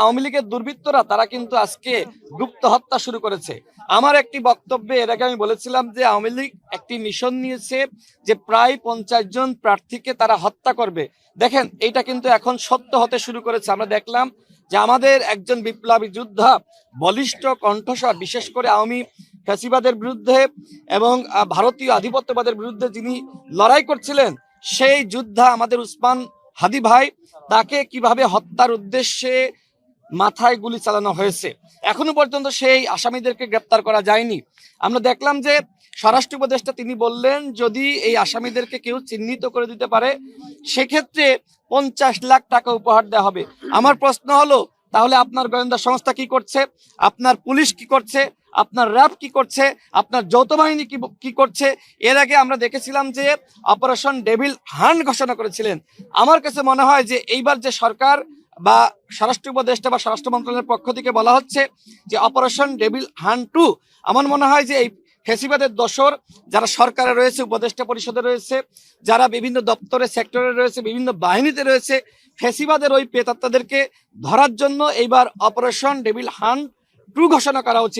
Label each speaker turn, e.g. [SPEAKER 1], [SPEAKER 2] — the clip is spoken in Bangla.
[SPEAKER 1] আওয়ামী লীগের দুর্বৃত্তরা তারা কিন্তু আজকে গুপ্ত হত্যা শুরু করেছে। আমার একটি বক্তব্যে এর আগে আমি বলেছিলাম যে আওয়ামী লীগ একটি মিশন নিয়েছে যে প্রায় 50 জন প্রার্থীকে তারা হত্যা করবে। দেখেন এইটা কিন্তু এখন সত্য হতে শুরু করেছে। আমরা দেখলাম যে আমাদের একজন বিপ্লবী যোদ্ধা বলিষ্ঠ কণ্ঠস্বর, বিশেষ করে আওয়ামী ফ্যাসিবাদের বিরুদ্ধে এবং ভারতীয় আধিপত্যবাদের বিরুদ্ধে যিনি লড়াই করছিলেন, সেই যোদ্ধা আমাদের উসমান হাদি ভাই, তাকে কিভাবে হত্যার উদ্দেশ্যে মাথায় গুলি চালানো হয়েছে, এখনো পর্যন্ত সেই আসামিদেরকে গ্রেপ্তার করা যায়নি। আমরা দেখলাম যে স্বরাষ্ট্র উপদেষ্টা তিনি বললেন যদি এই আসামিদেরকে কেউ চিহ্নিত করে দিতে পারে সেক্ষেত্রে 50 লাখ টাকা উপহার দেওয়া হবে। আমার প্রশ্ন হলো, তাহলে আপনার গোয়েন্দা সংস্থা কি করছে, আপনার পুলিশ কি করছে, আপনার র্যাব কি করছে, আপনার যৌথ বাহিনী কি করছে? এর আগে আমরা দেখেছিলাম যে অপারেশন ডেভিল হান্ট ঘোষণা করেছিলেন। আমার কাছে মনে হয় যে এইবার যে সরকার বা স্বরাষ্ট্র উপদেষ্টা বা স্বরাষ্ট্র মন্ত্রণালয়ের পক্ষ থেকে বলা হচ্ছে যে অপারেশন ডেভিল হান্ট 2, আমার মনে হয় যে এই ফেসিবাদের দোসর যারা সরকারে রয়েছে, উপদেষ্টা পরিষদে রয়েছে, যারা বিভিন্ন দপ্তরে সেক্টরে রয়েছে, বিভিন্ন বাহিনীতে রয়েছে, ফেসিবাদের ওই প্রেতাত্মাদেরকে ধরার জন্য এইবার অপারেশন ডেভিল হান্ট 2 ঘোষণা করা উচিত।